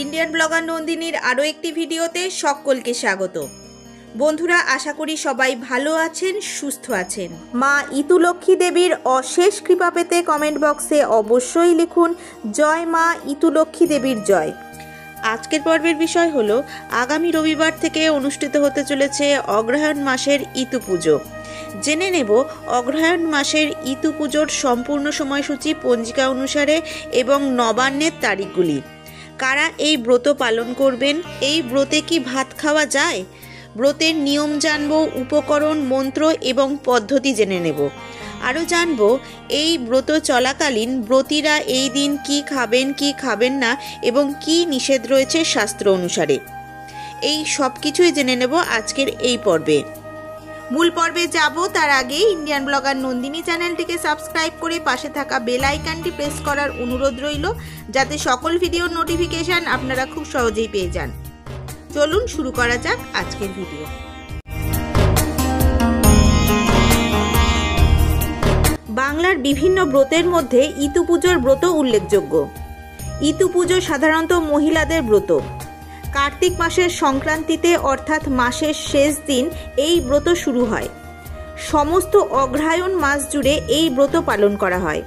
Indian blogger নন্দিনীর আরও একটি ভিডিওতে সকলকে স্বাগত। বন্ধুরা, আশা করি সবাই ভালো আছেন, সুস্থ আছেন। মা ইতুলক্ষ্মী দেবীর অশেষ কৃপা পেতে কমেন্ট বক্সে অবশ্যই লিখুন জয় মা ইতুলক্ষ্মী দেবীর জয়। আজকের পর্বের বিষয় হলো আগামী রবিবার থেকে অনুষ্ঠিত হতে চলেছে অগ্রহায়ণ মাসের ইতু পুজো। জেনে নেব অগ্রহায়ণ মাসের ইতু পুজোর সম্পূর্ণ সময়সূচি পঞ্জিকা অনুসারে এবং নবান্নের তারিখগুলি। কারা এই ব্রত পালন করবেন, এই ব্রতে কি ভাত খাওয়া যায়, ব্রতের নিয়ম জানব, উপকরণ, মন্ত্র এবং পদ্ধতি জেনে নেব। আরও জানব এই ব্রত চলাকালীন ব্রতীরা এই দিন কি খাবেন কি খাবেন না এবং কি নিষেধ রয়েছে শাস্ত্র অনুসারে। এই সব কিছুই জেনে নেব আজকের এই পর্বে। মূল পর্বে যাব তার আগে ইন্ডিয়ান ব্লগার নন্দিনী চ্যানেলটিকে সাবস্ক্রাইব করে পাশে থাকা বেল আইকনটি প্রেস করার অনুরোধ রইল, যাতে সকল ভিডিওর নোটিফিকেশন আপনারা খুব সহজেই পেয়ে যান। চলুন শুরু করা যাক আজকের ভিডিও। বাংলার বিভিন্ন ব্রতের মধ্যে ইতু পুজোর ব্রত উল্লেখযোগ্য। ইতু পুজো সাধারণত মহিলাদের ব্রত। কার্তিক মাসের সংক্রান্তিতে অর্থাৎ মাসের শেষ দিন এই ব্রত শুরু হয়। সমস্ত অগ্রহায়ণ মাস জুড়ে এই ব্রত পালন করা হয়।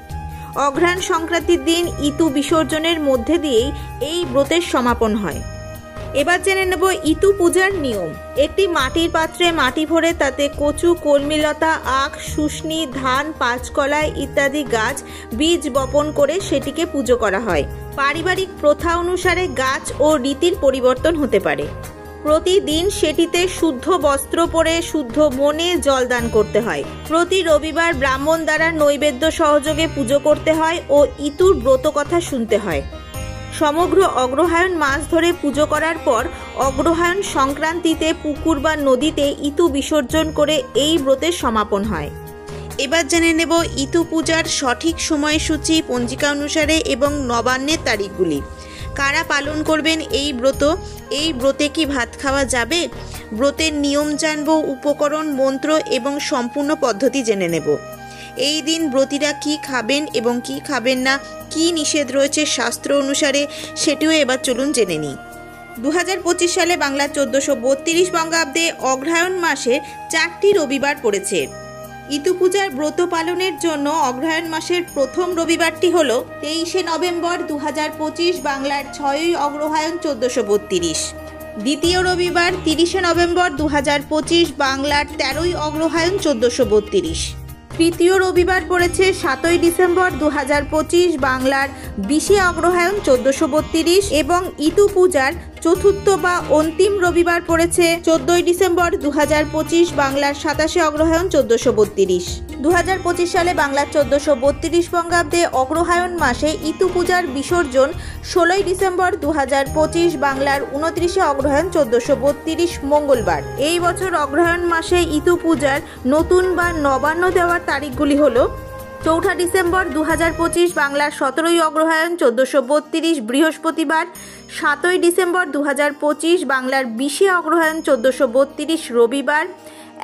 অগ্রহায়ণ সংক্রান্তির দিন ইতু বিসর্জনের মধ্যে দিয়েই এই ব্রতের সমাপন হয়। এবার জেনে নেব ইতু পূজার নিয়ম। একটি মাটির পাত্রে মাটি ভরে তাতে কচু, কলমিলতা, আখ, শুষ্নি, ধান, পাঁচকলাই ইত্যাদি গাছ বীজ বপন করে সেটিকে পুজো করা হয়। পারিবারিক প্রথা অনুসারে গাছ ও রীতির পরিবর্তন হতে পারে। প্রতিদিন সেটিতে শুদ্ধ বস্ত্র পরে শুদ্ধ মনে জলদান করতে হয়। প্রতি রবিবার ব্রাহ্মণ দ্বারা নৈবেদ্য সহযোগে পুজো করতে হয় ও ইতুর ব্রত কথা শুনতে হয়। সমগ্র অগ্রহায়ণ মাস ধরে পুজো করার পর অগ্রহায়ণ সংক্রান্তিতে পুকুর বা নদীতে ইতু বিসর্জন করে এই ব্রতের সমাপন হয়। এবার জেনে নেব ইতু পূজার সঠিক সময়সূচি পঞ্জিকা অনুসারে এবং নবান্নের তারিখগুলি। কারা পালন করবেন এই ব্রত, এই ব্রতে কি ভাত খাওয়া যাবে, ব্রতের নিয়ম জানব, উপকরণ, মন্ত্র এবং সম্পূর্ণ পদ্ধতি জেনে নেব। এই দিন ব্রতীরা কি খাবেন এবং কি খাবেন না, কি নিষেধ রয়েছে শাস্ত্র অনুসারে, সেটিও এবার চলুন জেনে নিই। 2025 সালে বাংলার 1432 বঙ্গাব্দে অগ্রহায়ণ মাসে 4টি রবিবার পড়েছে। ইতু পূজার ব্রত পালনের জন্য অগ্রহায়ণ মাসের প্রথম রবিবারটি হল 23শে নভেম্বর 2025 বাংলার 6ই অগ্রহায়ণ 1432। দ্বিতীয় রবিবার 30শে নভেম্বর 2025 বাংলার 13ই অগ্রহায়ণ 1432। তৃতীয় রবিবার পড়েছে 7ই ডিসেম্বর 2025 বাংলার 20শে অগ্রহায়ণ 1432 এবং ইতু পূজার চতুর্থ বা অন্তিম রবিবার পড়েছে 14ই ডিসেম্বর 2025 বাংলার 27শে অগ্রহায়ণ 1432। 2025 সালে বাংলার 1432 বঙ্গাব্দে অগ্রহায়ণ মাসে ইতু পূজার বিসর্জন 16ই ডিসেম্বর 2025 বাংলার 29শে অগ্রহায়ণ 1432 মঙ্গলবার। এই বছর অগ্রহায়ণ মাসে ইতু পূজার নতুন বা নবান্ন দেওয়ার তারিখগুলি হল 4 ডিসেম্বর 2025 বাংলার 17ই অগ্রহায়ণ 1432 বৃহস্পতিবার, 7ই ডিসেম্বর 2025 বাংলার 20শে অগ্রহায়ণ 1432 রবিবার,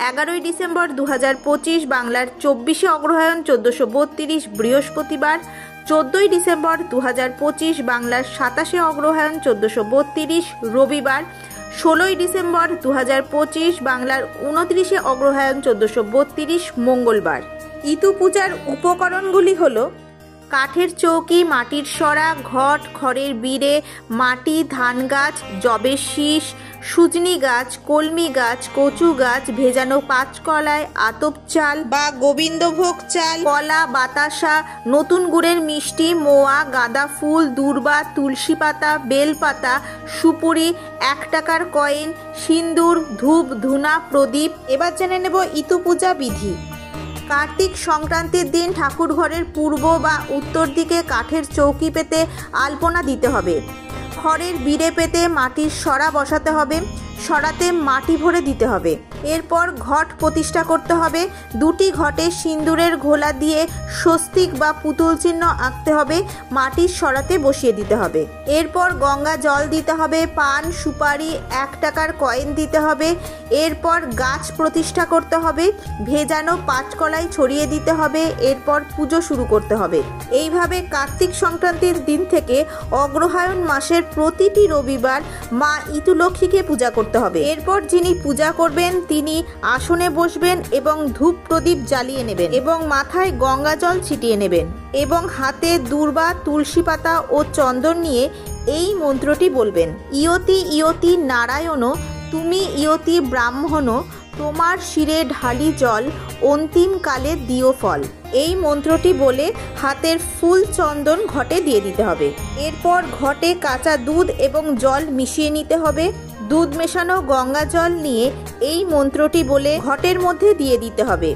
11ই ডিসেম্বর 2025 বাংলার 24শে অগ্রহায়ণ 1432 বৃহস্পতিবার, 14ই ডিসেম্বর 2025 বাংলার 27শে অগ্রহায়ণ 1432 রবিবার, 16ই ডিসেম্বর 2025 বাংলার 29শে অগ্রহায়ণ 1432 মঙ্গলবার। ইতু পূজার উপকরণগুলি হল কাঠের চৌকি, মাটির সরা, ঘট, খড়ের বিড়ে, মাটি, ধান গাছ, যবের শীষ, সুজনি গাছ, কলমি গাছ, কচু গাছ, ভেজানো পাঁচকলায়, আতপ চাল বা গোবিন্দভোগ চাল, কলা, বাতাসা, নতুন গুড়ের মিষ্টি, মোয়া, গাঁদা ফুল, দূর্বা, তুলসী পাতা, বেলপাতা, সুপুরি, 1 টাকার কয়েন, সিন্দুর, ধূপ, ধুনা, প্রদীপ। এবার জেনে নেব ইতু পূজা বিধি। কার্তিক সংক্রান্তির দিন ঠাকুর ঘরের পূর্ব বা উত্তর দিকে কাঠের চৌকি পেতে আলপনা দিতে হবে। খড়ের বিড়ে পেতে মাটির সরা বসাতে হবে। সরাতে মাটি ভরে দিতে হবে। এরপর ঘট প্রতিষ্ঠা করতে হবে। দুটি ঘটে সিন্দুরের ঘোলা দিয়ে স্বস্তিক বা পুতুল চিহ্ন আঁকতে হবে, মাটির সরাতে বসিয়ে দিতে হবে। এরপর গঙ্গা জল দিতে হবে, পান সুপারি 1 টাকার কয়েন দিতে হবে। এরপর গাছ প্রতিষ্ঠা করতে হবে, ভেজানো পাঁচকলাই ছড়িয়ে দিতে হবে। এরপর পুজো শুরু করতে হবে। এইভাবে কার্তিক সংক্রান্তির দিন থেকে অগ্রহায়ণ মাসের প্রতিটি রবিবার মা ইতুলক্ষ্মীকে পূজা করতে হবে। এরপর যিনি পূজা করবেন তিনি আসনে বসবেন এবং ধূপ প্রদীপ জ্বালিয়ে নেবেন এবং মাথায় গঙ্গা জল ছিটিয়ে নেবেন এবং হাতে দূর্বা, তুলসী পাতা ও চন্দন নিয়ে এই মন্ত্রটি বলবেন। ইয়তি ইয়তি নারায়ণ তুমি ইয়তি ব্রাহ্মণ তোমার শিরে ঢালি জল অন্তিমকালে দিও ফল। এই মন্ত্রটি বলে হাতের ফুল চন্দন ঘটে দিয়ে দিতে হবে। এরপর ঘটে কাঁচা দুধ এবং জল মিশিয়ে নিতে হবে। দুধ মেশানো গঙ্গা জল নিয়ে এই মন্ত্রটি বলে ঘটের মধ্যে দিয়ে দিতে হবে।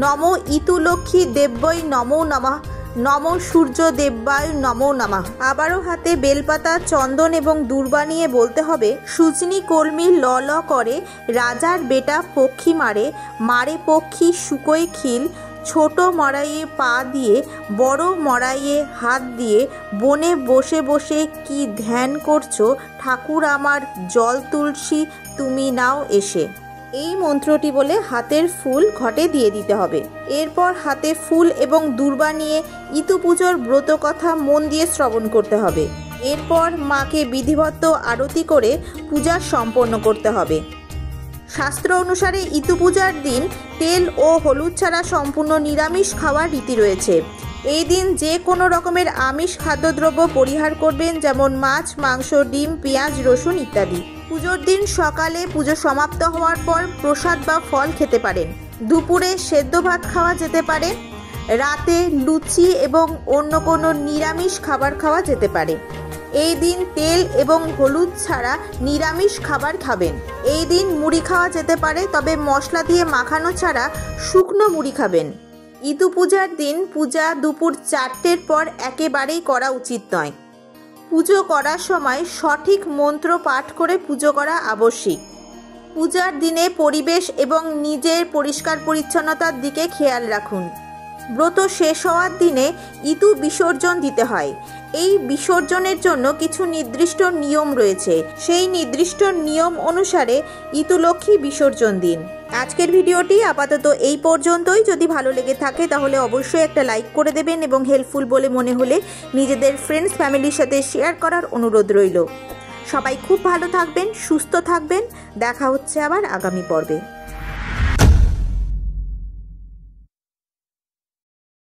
নম ইতুলক্ষ্মী দেব্যই নমো নমঃ, নম সূর্য দেব্যায় নমো নমঃ। আবারও হাতে বেলপাতা, চন্দন এবং দূর্বা নিয়ে বলতে হবে সুজনি কলমি ল ল করে রাজার বেটা পক্ষী মারে, মারে পক্ষী শুকোয় খিল, ছোট মরাইয়ে পা দিয়ে বড় মরাইয়ে হাত দিয়ে, বনে বসে বসে কি ধ্যান করছো ঠাকুর আমার জল তুলসী তুমি নাও এসে। এই মন্ত্রটি বলে হাতের ফুল ঘটে দিয়ে দিতে হবে। এরপর হাতে ফুল এবং দূর্বা নিয়ে ইতু পুজোর ব্রত কথা মন দিয়ে শ্রবণ করতে হবে। এরপর মাকে বিধিবদ্ধ আরতি করে পূজা সম্পন্ন করতে হবে। শাস্ত্র অনুসারে ইতু পূজার দিন তেল ও হলুদ ছাড়া সম্পূর্ণ নিরামিষ খাওয়ার রীতি রয়েছে। এই দিন যে কোনো রকমের আমিষ খাদ্যদ্রব্য পরিহার করবেন, যেমন মাছ, মাংস, ডিম, পেঁয়াজ, রসুন ইত্যাদি। পুজোর দিন সকালে পুজো সমাপ্ত হওয়ার পর প্রসাদ বা ফল খেতে পারেন। দুপুরে সেদ্ধ ভাত খাওয়া যেতে পারে। রাতে লুচি এবং অন্য কোনো নিরামিষ খাবার খাওয়া যেতে পারে। এই দিন তেল এবং হলুদ ছাড়া নিরামিষ খাবার খাবেন। এই দিন মুড়ি খাওয়া যেতে পারে, তবে মশলা দিয়ে মাখানো ছাড়া শুকনো মুড়ি খাবেন। ইতু পূজার দিন পূজা দুপুর 4টের পর একেবারেই করা উচিত নয়। পুজো করার সময় সঠিক মন্ত্র পাঠ করে পুজো করা আবশ্যিক। পূজার দিনে পরিবেশ এবং নিজের পরিষ্কার পরিচ্ছন্নতার দিকে খেয়াল রাখুন। ব্রত শেষ হওয়ার দিনে ইতু বিসর্জন দিতে হয়। এই বিসর্জনের জন্য কিছু নির্দিষ্ট নিয়ম রয়েছে। সেই নির্দিষ্ট নিয়ম অনুসারে ইতুলক্ষ্মী বিসর্জন দিন। আজকের ভিডিওটি আপাতত এই পর্যন্তই। যদি ভালো লেগে থাকে তাহলে অবশ্যই একটা লাইক করে দেবেন এবং হেল্পফুল বলে মনে হলে নিজেদের ফ্রেন্ডস ফ্যামিলির সাথে শেয়ার করার অনুরোধ রইল। সবাই খুব ভালো থাকবেন, সুস্থ থাকবেন। দেখা হচ্ছে আবার আগামী পর্বে।